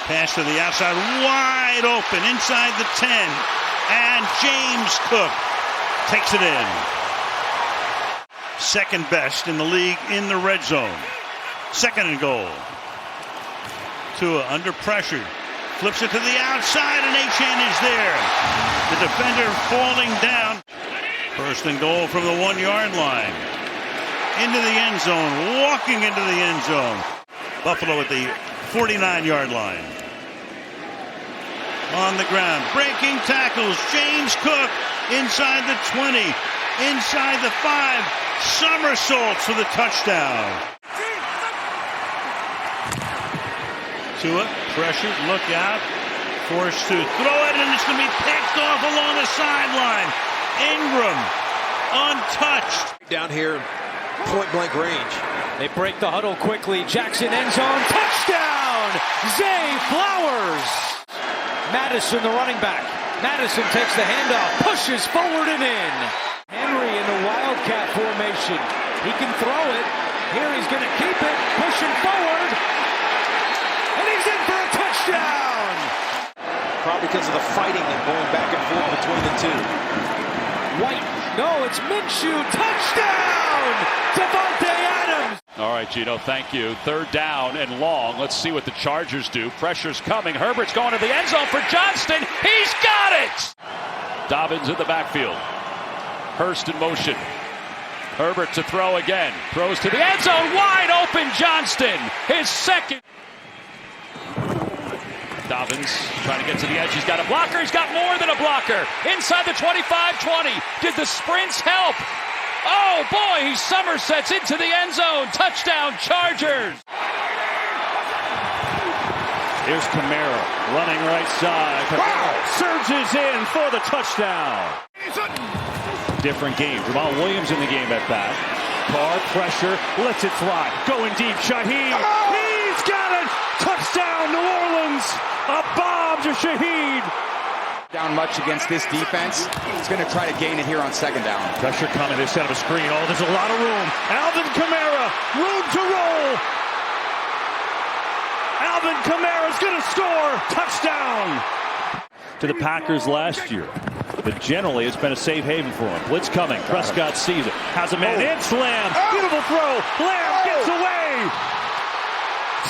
Pass to the outside, wide open, inside the 10. And James Cook takes it in. Second best in the league in the red zone. Second and goal. Tua under pressure. Flips it to the outside, and Achane is there. The defender falling down. First and goal from the 1 yard line. Into the end zone, walking into the end zone. Buffalo at the 49 yard line. On the ground, breaking tackles. James Cook inside the 20, inside the 5, somersaults for the touchdown. Tua, pressured, look out, forced to throw it, and it's going to be picked off along the sideline. Ingram, untouched. Down here, point-blank range. They break the huddle quickly. Jackson, end zone, touchdown! Zay Flowers! Madison, the running back. Madison takes the handoff, pushes forward and in. Henry in the Wildcat formation. He can throw it. Here he's going to keep it, pushing forward. And he's in for a touchdown! Probably because of the fighting and going back and forth between the two. White, no, it's Minshew, touchdown! Devontae Adams! All right, Gino, thank you. Third down and long. Let's see what the Chargers do. Pressure's coming. Herbert's going to the end zone for Johnston. He's got it! Dobbins in the backfield. Hurst in motion. Herbert to throw again. Throws to the end zone. Wide open Johnston. His second. Dobbins trying to get to the edge. He's got a blocker. He's got more than a blocker. Inside the 25-20. Did the sprints help? Oh, boy, he somersets into the end zone. Touchdown, Chargers. Here's Kamara running right side. Wow! Surges in for the touchdown. Different game. Jamal Williams in the game at bat. Carr, pressure, lets it fly. Going deep, Shaheed. Oh! He's got it! Touchdown, New Orleans! A bomb to Shaheed. Down much against this defense. He's going to try to gain it here on second down. Pressure coming. They set up a screen. Oh, there's a lot of room. Alvin Kamara, room to roll. Alvin Kamara's going to score. Touchdown. To the Packers last year. But generally, it's been a safe haven for him. Blitz coming. Prescott sees it. Has a man in. Slam. Beautiful throw. Lamb gets away.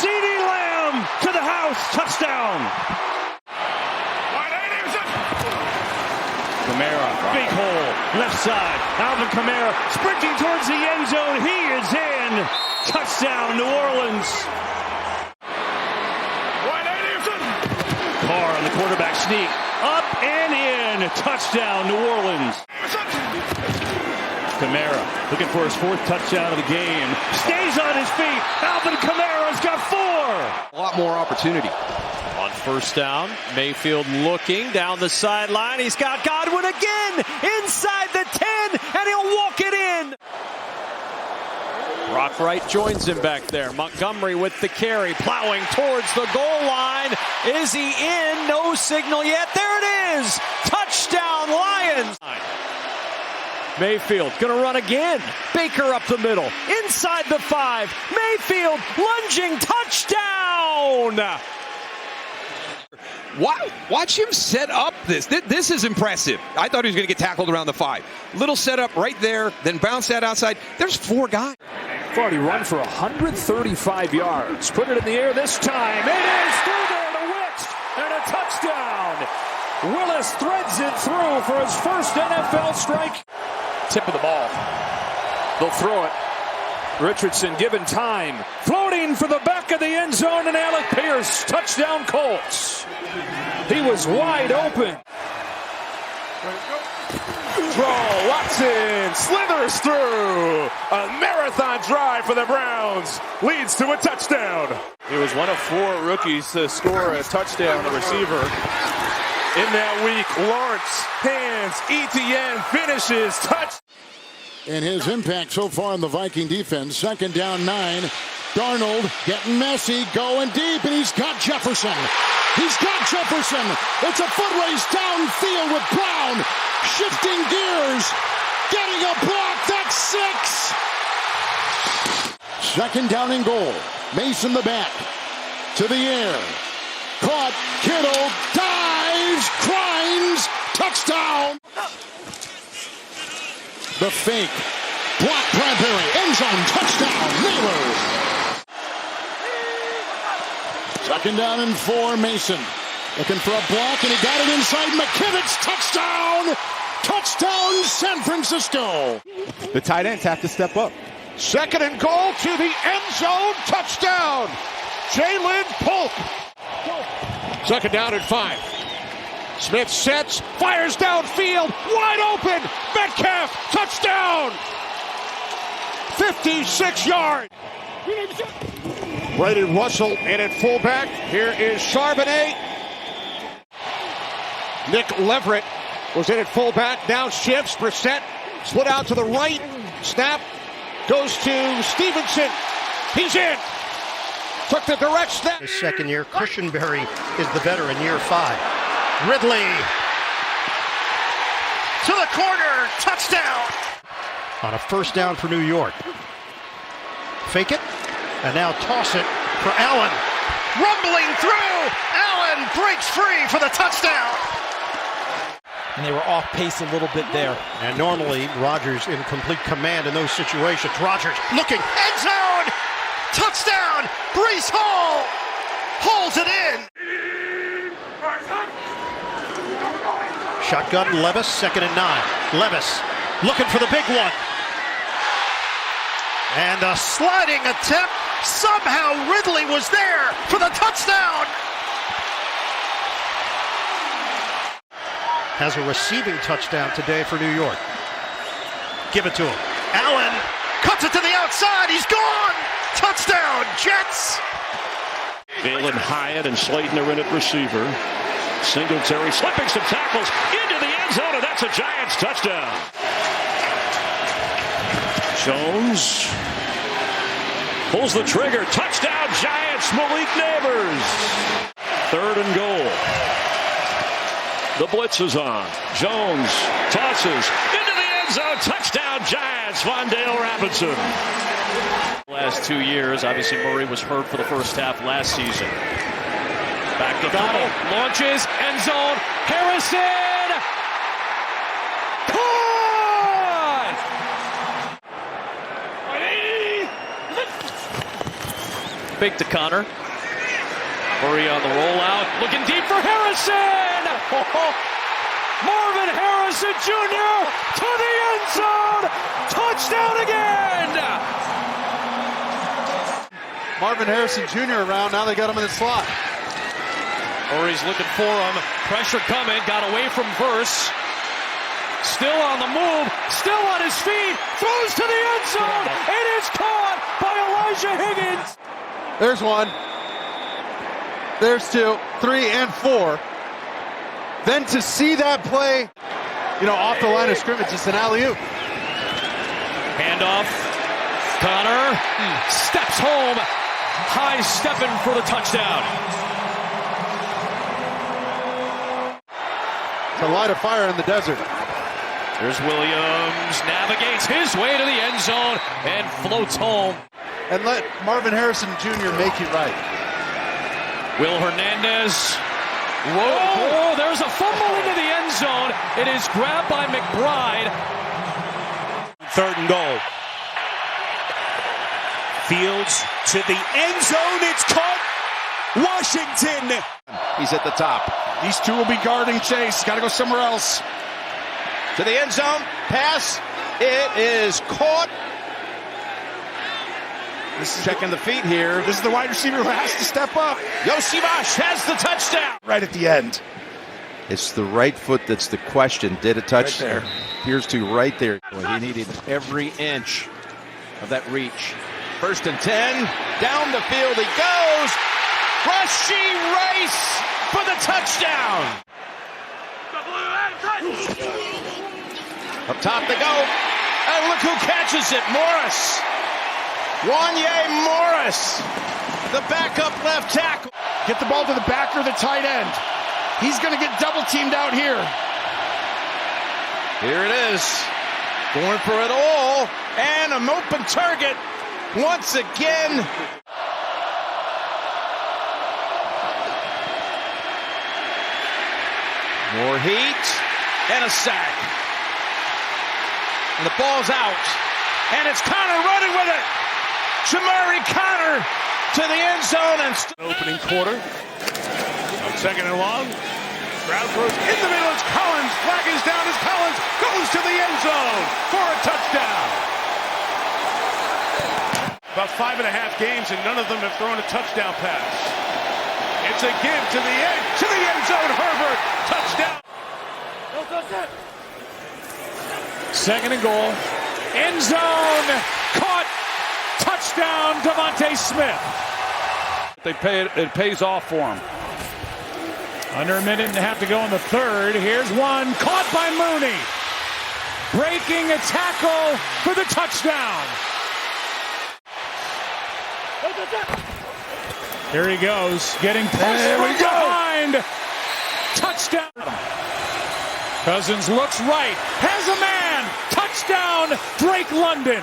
CeeDee Lamb to the house. Touchdown. Kamara, big hole, left side. Alvin Kamara sprinting towards the end zone. He is in. Touchdown, New Orleans. Carr on the quarterback sneak. Up and in. Touchdown, New Orleans. Kamara looking for his fourth touchdown of the game. Stays on his feet. Alvin Kamara's got 4. A lot more opportunity. On first down, Mayfield looking down the sideline. He's got Godwin again inside the 10, and he'll walk it in. Brock Wright joins him back there. Montgomery with the carry, plowing towards the goal line. Is he in? No signal yet. There it is. Touchdown, Lions. Mayfield going to run again. Baker up the middle. Inside the 5. Mayfield lunging. Touchdown. Watch him set up this. This is impressive. I thought he was going to get tackled around the 5. Little setup right there, then bounce that outside. There's 4 guys. Already run for 135 yards. Put it in the air this time. It is through there to Wicks, and a touchdown. Willis threads it through for his first NFL strike. Tip of the ball. They'll throw it. Richardson given time. Floating for the back of the end zone, and Alec Pierce. Touchdown, Colts. He was wide open. Throw, Watson slithers through. A marathon drive for the Browns leads to a touchdown. He was one of 4 rookies to score a touchdown, a receiver. In that week, Lawrence, hands, ETN finishes, touch. And his impact so far on the Viking defense. Second down 9. Darnold getting messy, going deep, and he's got Jefferson. He's got Jefferson. It's a foot race downfield with Brown. Shifting gears. Getting a block. That's 6. Second down and goal. Mason the back. To the air. caught. Kittle dives, grinds, touchdown. The fake. Block Bradbury. End zone. Touchdown. Naylor. Second down and 4. Mason. Looking for a block, and he got it inside. McKivitz. Touchdown. Touchdown, San Francisco. The tight ends have to step up. Second and goal to the end zone. Touchdown. Jalen Polk. Second down and 5. Smith sets, fires downfield, wide open. Metcalf, touchdown. 56 yards. Braden Russell in at fullback. Here is Charbonnet. Nick Leverett was in at fullback. Now shifts. Brissett split out to the right. Snap goes to Stevenson. He's in. Took the direct snap. His second year. Cushenberry is the veteran, year 5. Ridley to the corner. Touchdown. On a first down for New York. Fake it. And now toss it for Allen. Rumbling through. Allen breaks free for the touchdown. And they were off pace a little bit there. And normally Rodgers in complete command in those situations. Rodgers looking. End zone. Touchdown. Breece Hall holds it in. Shotgun Levis. Second and 9. Levis looking for the big one. And a sliding attempt. Somehow Ridley was there for the touchdown. Has a receiving touchdown today for New York. Give it to him. Allen cuts it to the outside. He's gone. Touchdown, Jets. Valen Hyatt and Slayton are in at receiver. Singletary slipping some tackles into the end zone, and that's a Giants touchdown. Jones pulls the trigger. Touchdown, Giants. Malik Neighbors. Third and goal. The blitz is on. Jones tosses into the end zone. Touchdown, Giants. Wandale Robinson. Last 2 years, obviously Murray was hurt for the first half last season. Back to Donald. Launches, end zone. Harrison. Caught! Fake to Connor. Murray on the rollout. Looking deep for Harrison. Marvin Harrison Jr. to the end zone. Touchdown again. Marvin Harrison Jr. around. Now they got him in the slot. Murray's looking for him. Pressure coming. Got away from Verse. Still on the move. Still on his feet. Throws to the end zone. It is caught by Elijah Higgins. There's 1. There's 2, 3, and 4. Then to see that play, off the line of scrimmage, it's an alley-oop. Handoff. Connor steps home. High stepping for the touchdown. To light a fire in the desert. There's Williams. Navigates his way to the end zone and floats home. And let Marvin Harrison Jr. make it right. Will Hernandez. Whoa, there's a fumble into the end zone. It is grabbed by McBride. Third and goal. Fields to the end zone. It's caught. Washington. He's at the top. These two will be guarding Chase. Got to go somewhere else. To the end zone. Pass. It is caught. This is checking the feet here. This is the wide receiver who has to step up. Yosivash has the touchdown. Right at the end. It's the right foot that's the question. Did it touch? Right there. Appears to right there. He needed every inch of that reach. First and 10. Down the field he goes. Rashee Rice for the touchdown. Up top they go. And look who catches it. Morris. Wanye Morris, the backup left tackle. Get the ball to the back or the tight end. He's going to get double teamed out here. Here it is. Going for it all. And an open target once again. More heat and a sack. And the ball's out. And it's Connor running with it. Shamari Connor to the end zone. And opening quarter. On second and long. Crowd throws in the middle. It's Collins. Flag is down as Collins goes to the end zone for a touchdown. About 5.5 games, and none of them have thrown a touchdown pass. It's a give to the end zone. Herbert, touchdown. Second and goal. End zone. Caught. Touchdown, Devontae Smith. It pays off for him. Under a minute and a half to go in the third. Here's one. Caught by Mooney. Breaking a tackle for the touchdown. Here he goes. Getting pushed from behind. Touchdown. Cousins looks right. Has a man. Touchdown, Drake London.